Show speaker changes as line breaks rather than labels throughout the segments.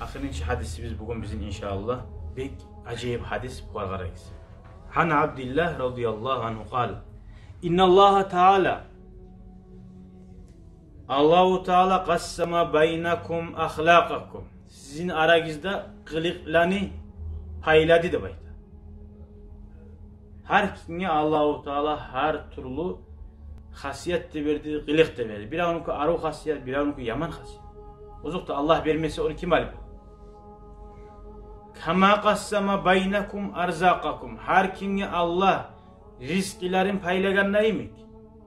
Ahirінші hadisimiz bugün bizim inşallah bir acayip hadis bu qarayız. Han Abdullah radıyallahu anhu قال İnna Allah Teala Allahu Teala qassama baynakum ahlaqakum. Sizin aranızda qılıqlarını payladı da bayda. Her kimge Allahu Teala her türlü hasiyet de verdi, qılıq da verdi. Bir onunki arı hasiyet, bir onunki yaman hasiyet. Uzukta Allah vermese onu kim alır? Kama qassama baynakum arzaqakum. Her kimge Allah rizkilerin paylaganları mı?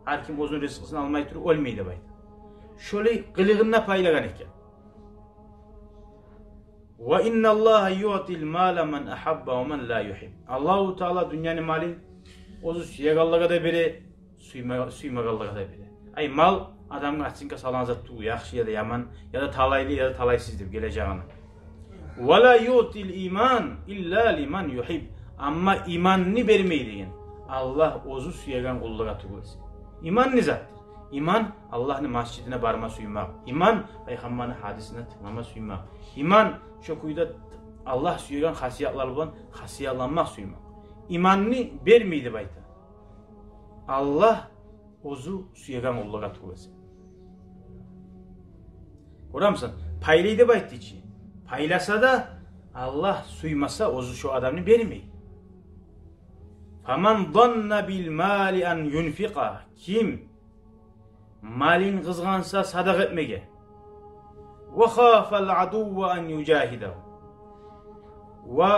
Her kim uzun rizkisini almayı türü olmaydı bayda. Şöyle qılığına paylagan eken. Ve inna Allah yu'til mala men ahabba ve men la yuhib. Allahu Teala dünyanın malin ozu suyagallığa da biri, suymagallığa da biri. Ay mal adamın açınca salan zatı yaxşı ya da yaman ya da talaylı ya da talaysız deyip geleceğini. Ve la yu'til iman illa liman yuhib. Amma imanını vermeydiğin Allah ozu suyagan kulluğa tuğulsun. İman ne zattır? İman Allah'ın masjidine barma suymak. İman Peygamber'in hadisine tıklama suymak. İman şu kuyuda Allah suyugan hasiyatlar olan hasiyatlanmak suymak. İmanını vermeydi bayta. Allah ozu suyugan kulluğa tuğulsun. Görür musun? Paylıydı bayta içi. Paylasa da Allah suymasa ozu şu adamını vermeyi. Faman dhanna bil mali an yunfiqa. Kim malin kızgansa sadak etmege. Ve khafal aduva an yucahidahu. Ve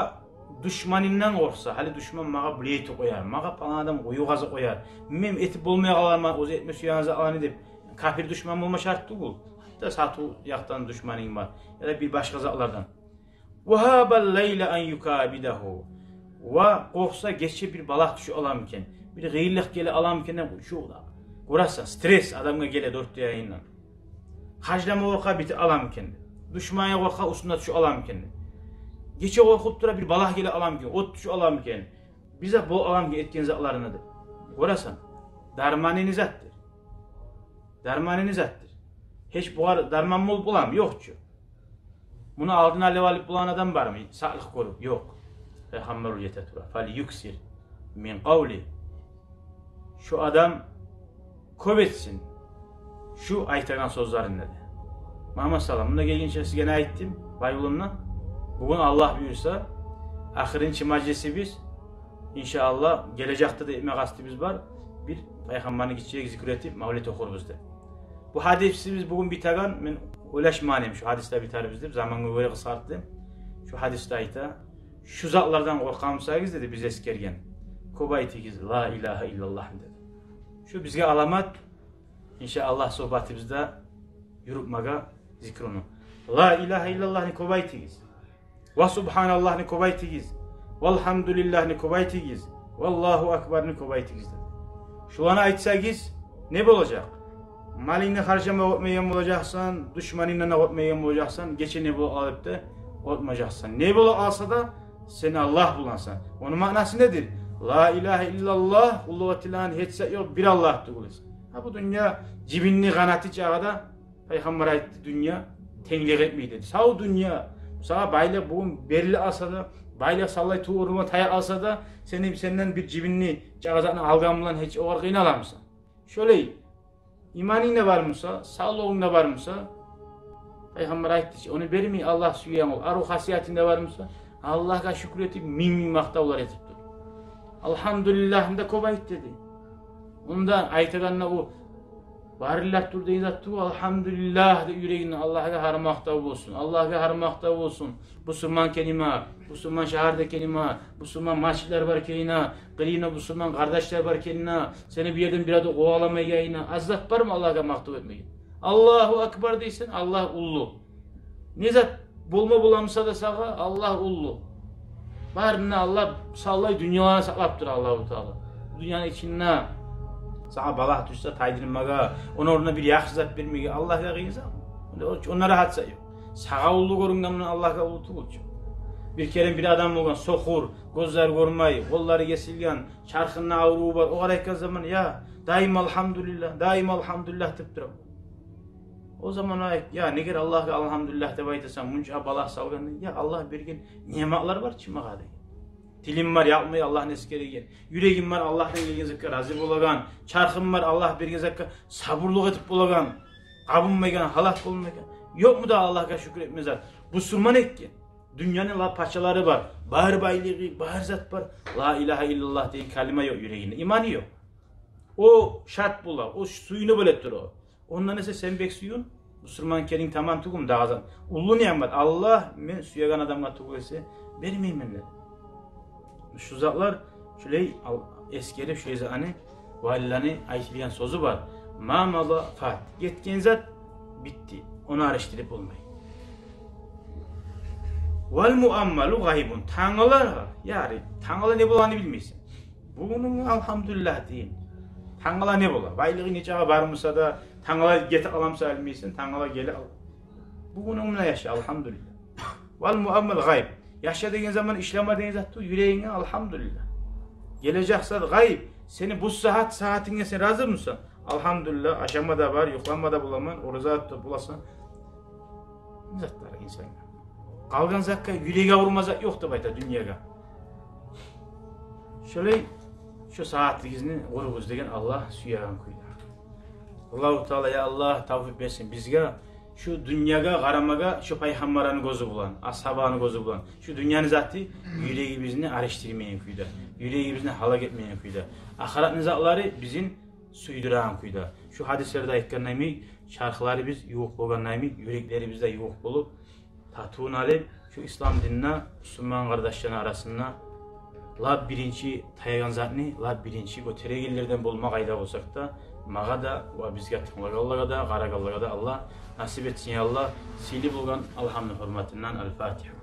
düşmanından korksa, hali düşman mağa bileyti koyar, mağa falan adam koyu gazı koyar. Mem eti bulmaya kalarma, ozu etme suyanızı alan edip, kafir düşman bulma şart değil. Hatta satı yaktan düşmanın var, ya da bir başka zatlardan. Ve habal leyle an yukabidahu. Ve korksa geçe bir balak düşü alamken, bir gıyırlık gele alamken, şu ola. Kurasa stres adamga gele dört yayından. Haclama korka biti alamken. Düşmanya korka usunda şu alamken. Geçe korkup dura bir balak gele alamken, ot şu alamken. Bize bu alamken etken zatlarınadır. Kurasan darmaniniz attır. Darmaniniz attır. Hiç bu darman mol bulam yok ki. Bunu aldığına levalip bulan adam var mı? Sağlık korup yok. Peygamber yetetura. Fali yuksir min kavli. Şu adam kovetsin şu aytagan sözlerin dedi. Muhammed Sallam bunda gelgince size gene ayttim bayulumla. Bugün Allah buyursa ahirinci meclisi biz inşallah gelecekte de meqasdimiz var. Bir Peygamberin gidecek zikir etip mevlid okuruz de. Bu hadisimiz bugün bitagan men ulaşmanim şu hadiste biter bizdir. Zamanı böyle kısalttım. Şu hadiste ayta şu zatlardan korkamsayız dedi biz eskergen. Kobaytigiz la ilahe illallah dedi. Şu bizge alamat inşallah sohbetimizde yürütmeye zikrunu. La ilahe illallah ni kobaytigiz. Ve subhanallah ni kobaytigiz. Velhamdülillah ni kobaytigiz. Vallahu ekber ni kobaytigiz dedi. Şu ana aytsagiz ne olacak? Malini harcama etmeyen olacaksan, düşmanınla etmeyen olacaksan, geçen ne bul alıp da etmeyeceksin. Ne bul alsa da seni Allah bulansan. Onun manası nedir? La ilahe illallah, Allah'ın hiç yok bir Allah'tır. Ha bu dünya cibinli kanatı çağda Peygamber ayette dünya tenlik etmeyi dedi. Sağ dünya, sağ bayla bugün belli alsa da, bayla sallay tuğuruma tayak alsa da senden bir cibinli çağda algamlan hiç o arkayını alamsa. Şöyle imanın ne var mısa, sağlığın ne var mısa Peygamber ayette onu vermeyi Allah suyan ol. Arı hasiyetinde var mısa Allah'a şükretip min maktavlar etip dur. Elhamdülillah da kobayt dedi. Ondan aytaganna o varillah dur deyin zattu elhamdülillah de yüreğinden Allah'a harmakta olsun. Allah'a harmakta olsun. Müslüman kelime, Müslüman şehirde kelime, Müslüman maçlar var kelime, qilina Müslüman kardeşler var kelime. Seni bir yerden bir adı kovalamaya yayına. Azzat var mı Allah'a maktab etmeyin? Allahu ekber deysen Allah ullu. Ne zat bulma bulamsa da sağa Allah ullu. Barına Allah sallay dünyalarına saklaptır Allah-u Teala. Dünyanın içinde sana balak düşse taydırmaga, onun oruna bir yaxşı zat vermeye Allah'a kıyıza. Onlara hadsa yok. Sağa ullu göründen Allah'a ullu tuğulcu. Bir kere bir adam olgan sokur, gözler görmeyi, kolları kesilgen, çarkının ağrığı var. O kadar zaman ya daim elhamdülillah, daim elhamdülillah deyip duram. O zaman ya neger Allah'a alhamdülillah deb aytasan, muncha bala salganda, ya Allah bergen nematlar var ki maga degan. Dilim var yapmay Allah'ın eskeregen. Yüregim var Allah'tan gelgen zakka razı bolagan. Çarxım var Allah bergen zakka sabırlık etip bolagan. Qabınmaygan, halat bolmagan. Yok mu da Allah'a şükür etmezler. Bu surman etken. Dünyanın la paçaları var. Bahar baylığı, bahar zat var. La ilahe illallah deyin kalime yok yüreğinde. İmanı yok. O şart bula. O suyunu bölettir o. Ondan ise sen bek suyun. Müslüman kerin tamam tuğum dağızan. Ulu neyem var. Allah men suyagan adamla tuğu ise vermeyim menler. Şu zatlar şöyle eskerip şöyle hani valilani aytılgan sözü var. Mamala fat. Yetken zat bitti. Onu araştırıp olmayı. Vel muammalu gaybun. Tanrılar var. Yani tanrılar ne bulanı bilmeysin. Bunun elhamdülillah deyin. Tanrılar ne bular? Baylığı neçağa varmasa da tanrılar geti alamsa bilmeysin. Tanrılar geli al. Bununla yaşa elhamdülillah. Vel muammal gayb. Yaşadığın zaman işlemediğin zat yüreğine elhamdülillah. Gelecekse gayb. Seni bu saatine sen razı mısın? Elhamdülillah. Aşamada var, yoklanmada bulaman, orada da bulasın. Zatlar insan. Kalgan zakka yüreğe vurmazak yoktu bayta dünyaya. Şöyle şu saatliğini vuruguz degen Allah suyagan kuyda. Allahu Teala ya Allah tavfik versin bizge şu dünyaya qaramaga şu paygambarın gözü bulan, ashabanın gözü bulan. Şu dünyanın zatı yüreğimizni araştırmayan kuyda. Yüreğimizni halak etmeyen kuyda. Ahiret nizakları bizim suyduran kuyda. Şu hadislerde aytganaymi şarkıları biz yoğuk bolganaymi yürekleri bizde yoğuk bolup tatuğun alıp şu İslam dinine Müslüman kardeşlerin arasında la birinci tayagan zatni, la birinci o teregillerden bulma kayda olsak da mağa da ve bizge tınglagallaga da, qaragallaga da Allah nasip etsin ya Allah. Sili bulgan Allah'ın hürmetinden El Fatiha.